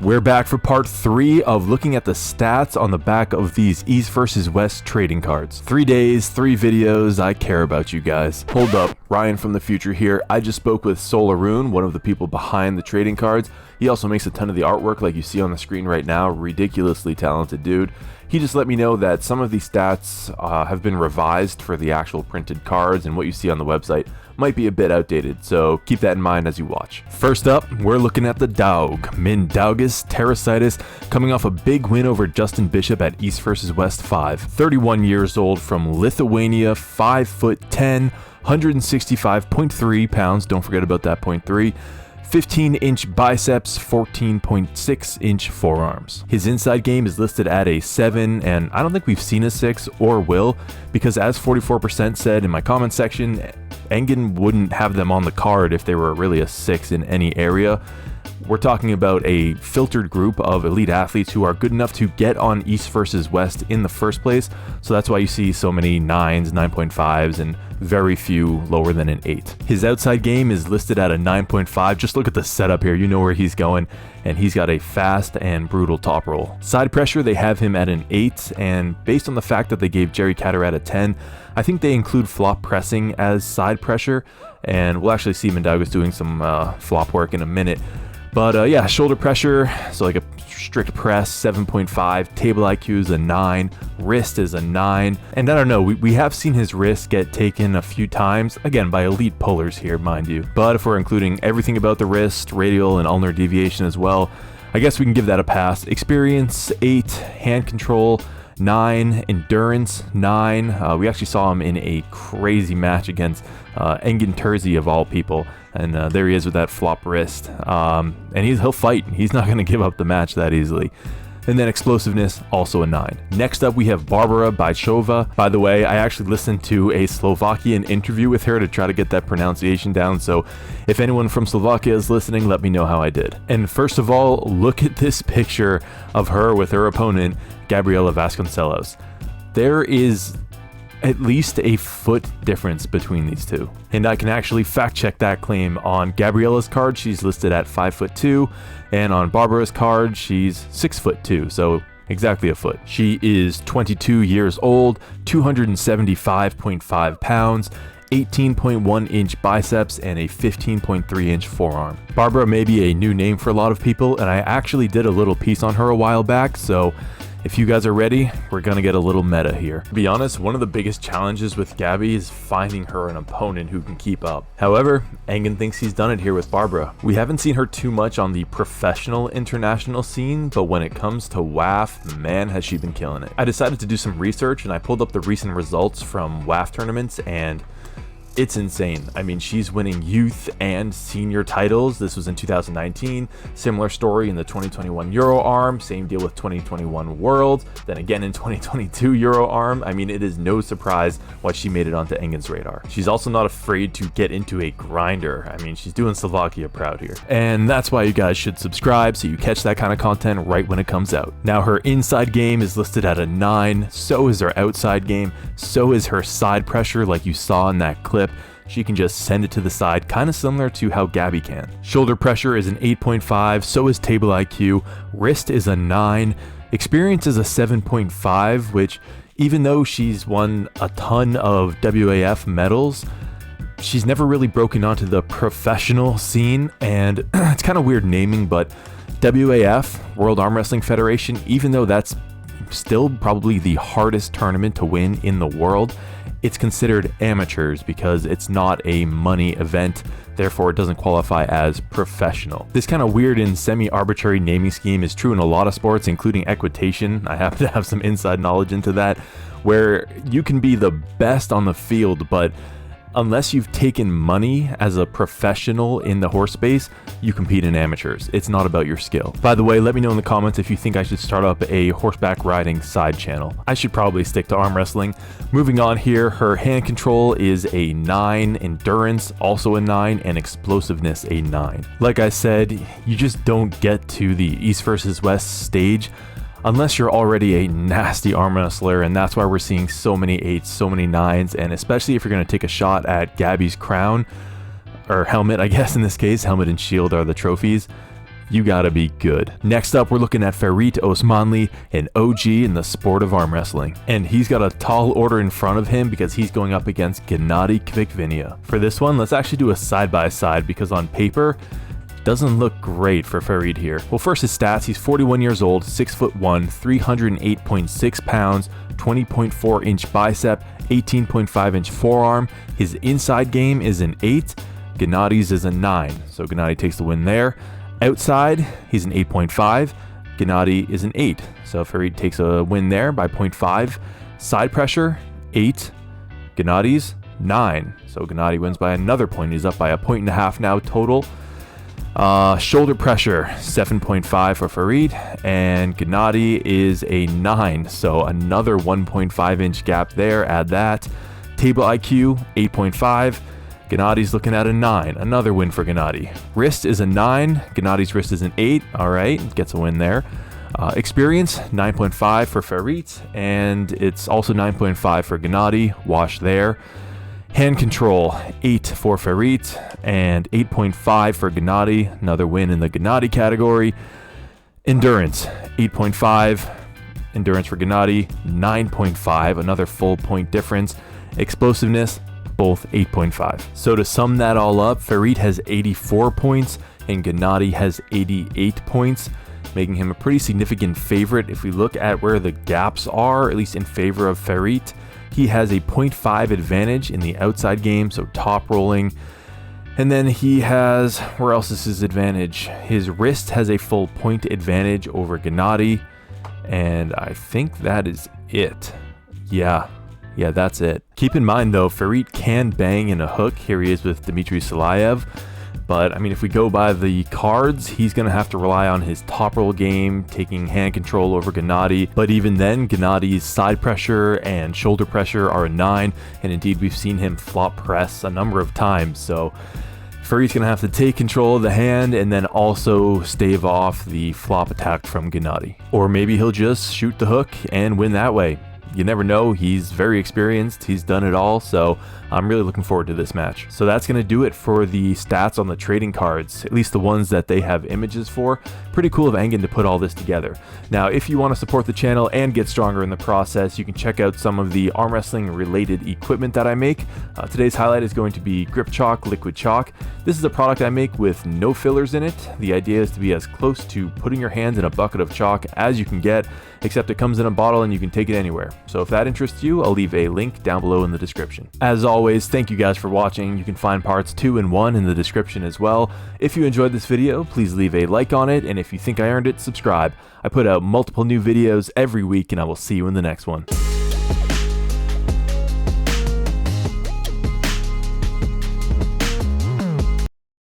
We're back for part 3 of looking at the stats on the back of these East versus West trading cards. 3 days, 3 videos, I care about you guys. Hold up, Ryan from the future here. I just spoke with Solaroon, one of the people behind the trading cards. He also makes a ton of the artwork like you see on the screen right now. Ridiculously talented dude. He just let me know that some of these stats have been revised for the actual printed cards, and what you see on the website might be a bit outdated, so keep that in mind as you watch. First up, we're looking at the Dowg, Mindaugas Terrasitis, coming off a big win over Justin Bishop at East vs West 5. 31 years old, from Lithuania, 5'10", 165.3 pounds, don't forget about that 0.3. 15-inch biceps, 14.6-inch forearms. His inside game is listed at a 7, and I don't think we've seen a 6 or will, because as 44% said in my comment section, Engen wouldn't have them on the card if they were really a 6 in any area. We're talking about a filtered group of elite athletes who are good enough to get on East versus West in the first place, so that's why you see so many 9s, 9.5s, and very few lower than an 8. His outside game is listed at a 9.5. Just look at the setup here, you know where he's going, and he's got a fast and brutal top roll. Side pressure, they have him at an 8, and based on the fact that they gave Jerry Catterad a 10, I think they include flop pressing as side pressure, and we'll actually see Mindaugas doing some flop work in a minute. But yeah, shoulder pressure, so like a strict press, 7.5, table IQ is a 9, wrist is a 9, and I don't know, we have seen his wrist get taken a few times, again by elite pullers here, mind you. But if we're including everything about the wrist, radial and ulnar deviation as well, I guess we can give that a pass. Experience, 8, hand control, 9, endurance, 9. We actually saw him in a crazy match against Engen Terzi of all people, and there he is with that flop wrist, and he'll fight. He's not going to give up the match that easily. And then explosiveness, also a 9. Next up, we have Barbara Bajchova. By the way, I actually listened to a Slovakian interview with her to try to get that pronunciation down, so if anyone from Slovakia is listening, let me know how I did. And first of all, look at this picture of her with her opponent, Gabriela Vasconcelos. There is at least a foot difference between these two. And I can actually fact check that claim. On Gabriela's card, she's listed at 5'2", and on Barbara's card, she's 6'2", so exactly a foot. She is 22 years old, 275.5 pounds, 18.1-inch biceps, and a 15.3-inch forearm. Barbara may be a new name for a lot of people, and I actually did a little piece on her a while back, so if you guys are ready, we're gonna get a little meta here. To be honest, one of the biggest challenges with Gabby is finding her an opponent who can keep up. However, Engen thinks he's done it here with Barbara. We haven't seen her too much on the professional international scene, but when it comes to WAF, man, has she been killing it. I decided to do some research, and I pulled up the recent results from WAF tournaments, and it's insane. I mean, she's winning youth and senior titles. This was in 2019. Similar story in the 2021 Euro Arm. Same deal with 2021 World. Then again in 2022 Euro Arm. I mean, it is no surprise why she made it onto Engen's radar. She's also not afraid to get into a grinder. I mean, she's doing Slovakia proud here. And that's why you guys should subscribe so you catch that kind of content right when it comes out. Now, her inside game is listed at a 9. So is her outside game. So is her side pressure, like you saw in that clip. She can just send it to the side, kind of similar to how Gabby can. Shoulder pressure is an 8.5, so is table IQ. Wrist is a 9. Experience is a 7.5, which even though she's won a ton of WAF medals, she's never really broken onto the professional scene, and it's kind of weird naming, but WAF, World Arm Wrestling Federation, even though that's still probably the hardest tournament to win in the world, it's considered amateurs because it's not a money event, therefore it doesn't qualify as professional. This kind of weird and semi-arbitrary naming scheme is true in a lot of sports, including equitation. I happen to have some inside knowledge into that, where you can be the best on the field, but unless you've taken money as a professional in the horse space, you compete in amateurs. It's not about your skill. By the way, let me know in the comments if you think I should start up a horseback riding side channel. I should probably stick to arm wrestling. Moving on here, her hand control is a 9, endurance also a 9, and explosiveness a 9. Like I said, you just don't get to the East versus West stage unless you're already a nasty arm wrestler, and that's why we're seeing so many 8s, so many 9s, and especially if you're going to take a shot at Gabby's crown, or helmet, I guess in this case, helmet and shield are the trophies, you gotta be good. Next up, we're looking at Farid Osmanli, an OG in the sport of arm wrestling. And he's got a tall order in front of him because he's going up against Gennady Kvikvinia. For this one, let's actually do a side-by-side because on paper, doesn't look great for Farid here. Well, first his stats, he's 41 years old, 6'1", 308.6 pounds, 20.4 inch bicep, 18.5 inch forearm. His inside game is an 8, Gennady's is a 9, so Gennady takes the win there. Outside, he's an 8.5, Gennady is an 8, so Farid takes a win there by 0.5. Side pressure, 8, Gennady's 9, so Gennady wins by another point. He's up by 1.5 points now total. Shoulder pressure, 7.5 for Farid, and Gennady is a 9, so another 1.5 inch gap there, add that. Table IQ, 8.5, Gennady's looking at a 9, another win for Gennady. Wrist is a 9, Gennady's wrist is an 8, alright, gets a win there. Experience, 9.5 for Farid, and it's also 9.5 for Gennady, wash there. Hand control, 8 for Farid, and 8.5 for Gennady, another win in the Gennady category. Endurance, 8.5, endurance for Gennady, 9.5, another full point difference. Explosiveness, both 8.5. So to sum that all up, Farid has 84 points and Gennady has 88 points, making him a pretty significant favorite. If we look at where the gaps are, at least in favor of Farid, he has a 0.5 advantage in the outside game, so top rolling. And then he has, where else is his advantage? His wrist has a full point advantage over Gennady, and I think that is it. Yeah, that's it. Keep in mind though, Farid can bang in a hook. Here he is with Dmitry Salayev. But I mean, if we go by the cards, he's going to have to rely on his top roll game, taking hand control over Gennady. But even then, Gennady's side pressure and shoulder pressure are a 9. And indeed, we've seen him flop press a number of times. So Farid's going to have to take control of the hand and then also stave off the flop attack from Gennady. Or maybe he'll just shoot the hook and win that way. You never know, he's very experienced, he's done it all, so I'm really looking forward to this match. So that's going to do it for the stats on the trading cards, at least the ones that they have images for. Pretty cool of Engen to put all this together. Now, if you want to support the channel and get stronger in the process, you can check out some of the arm wrestling related equipment that I make. Today's highlight is going to be Grip Chalk Liquid Chalk. This is a product I make with no fillers in it. The idea is to be as close to putting your hands in a bucket of chalk as you can get, except it comes in a bottle and you can take it anywhere. So if that interests you, I'll leave a link down below in the description. As always, thank you guys for watching. You can find parts 2 and 1 in the description as well. If you enjoyed this video, please leave a like on it, and if you think I earned it, subscribe. I put out multiple new videos every week, and I will see you in the next one.